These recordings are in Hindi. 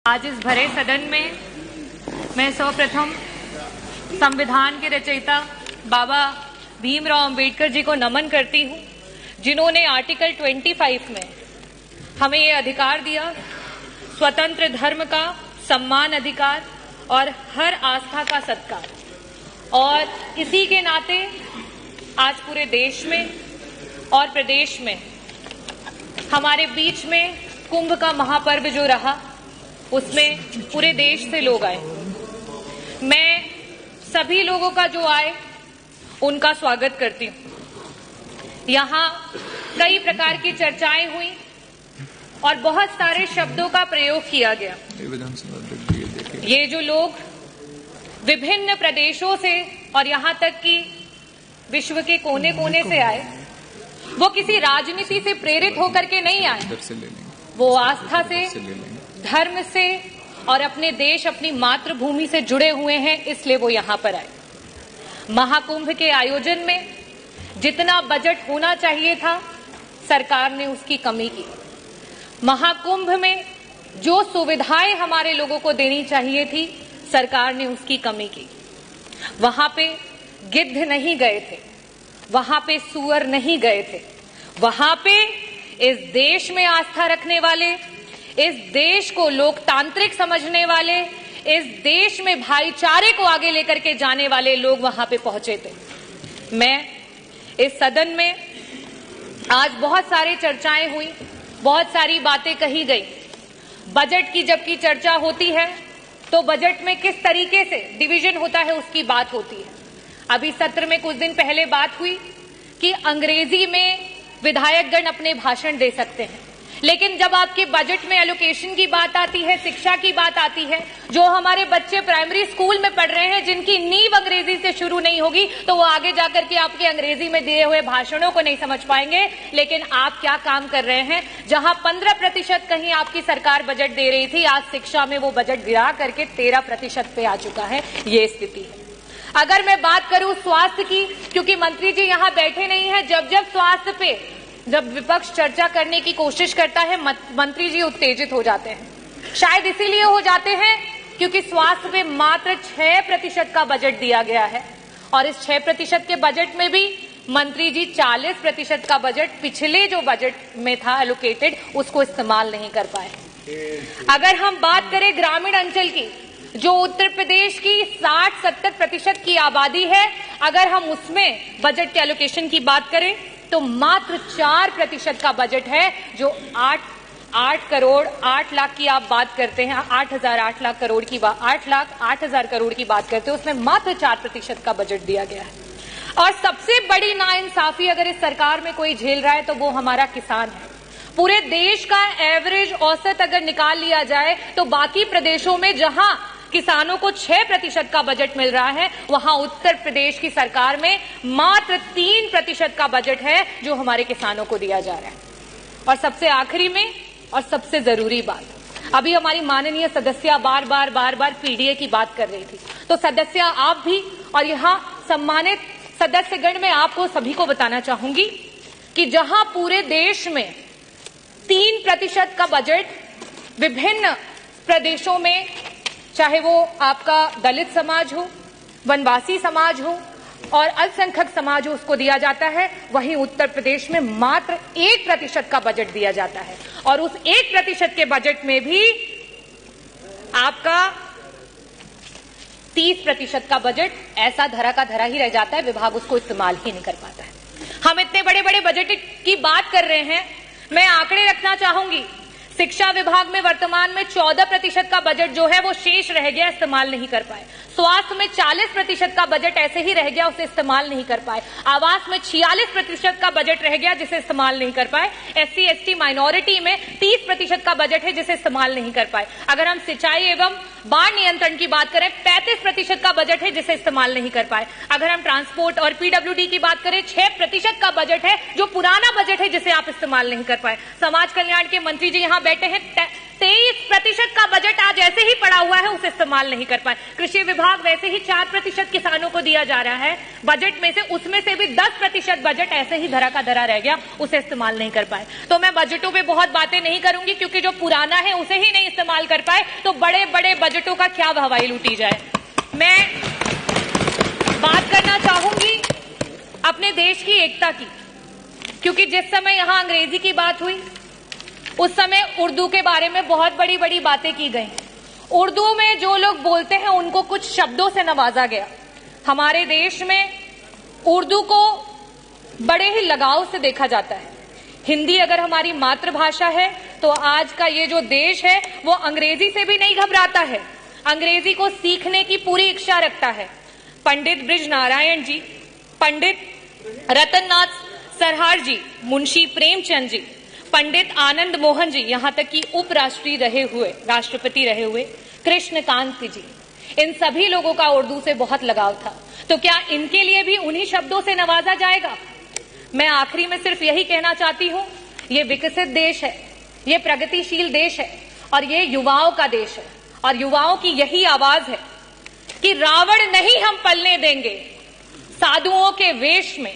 आज इस भरे सदन में मैं सर्वप्रथम संविधान के रचयिता बाबा भीमराव अंबेडकर जी को नमन करती हूं, जिन्होंने आर्टिकल 25 में हमें ये अधिकार दिया, स्वतंत्र धर्म का सम्मान अधिकार और हर आस्था का सत्कार। और इसी के नाते आज पूरे देश में और प्रदेश में हमारे बीच में कुंभ का महापर्व जो रहा, उसमें पूरे देश से लोग आए। मैं सभी लोगों का जो आए उनका स्वागत करती हूं। यहाँ कई प्रकार की चर्चाएं हुई और बहुत सारे शब्दों का प्रयोग किया गया। ये जो लोग विभिन्न प्रदेशों से और यहाँ तक कि विश्व के कोने कोने से आए, वो किसी राजनीति से प्रेरित होकर के नहीं आए, वो आस्था से, धर्म से और अपने देश, अपनी मातृभूमि से जुड़े हुए हैं, इसलिए वो यहां पर आए। महाकुंभ के आयोजन में जितना बजट होना चाहिए था, सरकार ने उसकी कमी की। महाकुंभ में जो सुविधाएं हमारे लोगों को देनी चाहिए थी, सरकार ने उसकी कमी की। वहां पे गिद्ध नहीं गए थे, वहां पे सुअर नहीं गए थे, वहां पे इस देश में आस्था रखने वाले, इस देश को लोकतांत्रिक समझने वाले, इस देश में भाईचारे को आगे लेकर के जाने वाले लोग वहां पे पहुंचे थे। मैं इस सदन में आज बहुत सारी चर्चाएं हुई, बहुत सारी बातें कही गई। बजट की जबकि चर्चा होती है तो बजट में किस तरीके से डिवीजन होता है उसकी बात होती है। अभी सत्र में कुछ दिन पहले बात हुई कि अंग्रेजी में विधायकगण अपने भाषण दे सकते हैं, लेकिन जब आपके बजट में एलोकेशन की बात आती है, शिक्षा की बात आती है, जो हमारे बच्चे प्राइमरी स्कूल में पढ़ रहे हैं, जिनकी नींव अंग्रेजी से शुरू नहीं होगी, तो वो आगे जाकर के आपके अंग्रेजी में दिए हुए भाषणों को नहीं समझ पाएंगे। लेकिन आप क्या काम कर रहे हैं? जहां 15% कहीं आपकी सरकार बजट दे रही थी, आज शिक्षा में वो बजट गिरा करके 13% पे आ चुका है। ये स्थिति है। अगर मैं बात करूं स्वास्थ्य की, क्योंकि मंत्री जी यहां बैठे नहीं है, जब स्वास्थ्य पे जब विपक्ष चर्चा करने की कोशिश करता है, मंत्री जी उत्तेजित हो जाते हैं। शायद इसीलिए हो जाते हैं क्योंकि स्वास्थ्य पे मात्र 6% का बजट दिया गया है और इस 6% के बजट में भी मंत्री जी 40% का बजट पिछले जो बजट में था एलोकेटेड, उसको इस्तेमाल नहीं कर पाए। अगर हम बात करें ग्रामीण अंचल की, जो उत्तर प्रदेश की 60-70% की आबादी है, अगर हम उसमें बजट के एलोकेशन की बात करें तो मात्र 4% का बजट है, जो 8 करोड़ 8 लाख की आप बात करते हैं, 8 लाख करोड़ की बात, 8 लाख 8,000 करोड़ की बात करते हैं, उसमें मात्र 4% का बजट दिया गया है। और सबसे बड़ी नाइंसाफी अगर इस सरकार में कोई झेल रहा है तो वो हमारा किसान है। पूरे देश का एवरेज औसत अगर निकाल लिया जाए तो बाकी प्रदेशों में जहां किसानों को 6% का बजट मिल रहा है, वहां उत्तर प्रदेश की सरकार में मात्र 3% का बजट है जो हमारे किसानों को दिया जा रहा है। और सबसे आखिरी में और सबसे जरूरी बात, अभी हमारी माननीय सदस्य बार बार पीडीए की बात कर रही थी, तो सदस्य आप भी और यहां सम्मानित सदस्यगण, मैं आपको सभी को बताना चाहूंगी कि जहां पूरे देश में 3% का बजट विभिन्न प्रदेशों में, चाहे वो आपका दलित समाज हो, वनवासी समाज हो और अल्पसंख्यक समाज हो, उसको दिया जाता है, वहीं उत्तर प्रदेश में मात्र 1% का बजट दिया जाता है। और उस 1% के बजट में भी आपका 30% का बजट ऐसा धरा का धरा ही रह जाता है, विभाग उसको इस्तेमाल ही नहीं कर पाता है। हम इतने बड़े बड़े बजट की बात कर रहे हैं, मैं आंकड़े रखना चाहूंगी। शिक्षा विभाग में वर्तमान में 14% का बजट जो है वो शेष रह गया, इस्तेमाल नहीं कर पाए। स्वास्थ्य में 40% का बजट ऐसे ही रह गया, उसे इस्तेमाल नहीं कर पाए। आवास में 46% का बजट रह गया, जिसे इस्तेमाल नहीं कर पाए। SC ST माइनॉरिटी में 30% का बजट है, जिसे इस्तेमाल नहीं कर पाए। अगर हम सिंचाई एवं बाढ़ नियंत्रण की बात करें, 35% का बजट है, जिसे इस्तेमाल नहीं कर पाए। अगर हम ट्रांसपोर्ट और PWD की बात करें, 6% का बजट है, जो पुराना बजट है, जिसे आप इस्तेमाल नहीं कर पाए। समाज कल्याण के मंत्री जी यहां बैठे हैं, 23% का बजट आज ऐसे ही पड़ा हुआ है, उसे इस्तेमाल नहीं कर पाए। कृषि विभाग वैसे ही 4% किसानों को दिया जा रहा है बजट में से, उसमें से भी 10% बजट ऐसे ही धरा का धरा रह गया, उसे इस्तेमाल नहीं कर पाए। तो मैं बजटों पे बहुत बातें नहीं करूंगी, क्योंकि जो पुराना है उसे ही नहीं इस्तेमाल कर पाए तो बड़े बड़े बजटों का क्या हवाई लूटी जाए। मैं बात करना चाहूंगी अपने देश की एकता की, क्योंकि जिस समय यहां अंग्रेजी की बात हुई उस समय उर्दू के बारे में बहुत बड़ी बड़ी बातें की गई। उर्दू में जो लोग बोलते हैं उनको कुछ शब्दों से नवाजा गया। हमारे देश में उर्दू को बड़े ही लगाव से देखा जाता है। हिंदी अगर हमारी मातृभाषा है तो आज का ये जो देश है वो अंग्रेजी से भी नहीं घबराता है, अंग्रेजी को सीखने की पूरी इच्छा रखता है। पंडित ब्रिज नारायण जी, पंडित रतन नाथ सरहार जी, मुंशी प्रेमचंद जी, पंडित आनंद मोहन जी, यहां तक कि उपराष्ट्रपति रहे हुए कृष्णकांत जी, इन सभी लोगों का उर्दू से बहुत लगाव था। तो क्या इनके लिए भी उन्हीं शब्दों से नवाजा जाएगा? मैं आखिरी में सिर्फ यही कहना चाहती हूं, ये विकसित देश है, ये प्रगतिशील देश है और ये युवाओं का देश है, और युवाओं की यही आवाज है कि रावण नहीं हम पलने देंगे साधुओं के वेश में,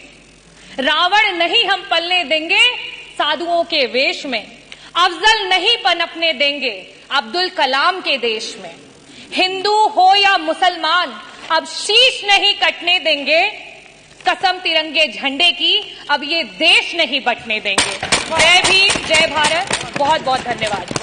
रावण नहीं हम पलने देंगे साधुओं के वेश में, अफजल नहीं पनपने देंगे अब्दुल कलाम के देश में, हिंदू हो या मुसलमान अब शीश नहीं कटने देंगे, कसम तिरंगे झंडे की अब ये देश नहीं बटने देंगे। जय भीम, जय भारत, बहुत बहुत धन्यवाद।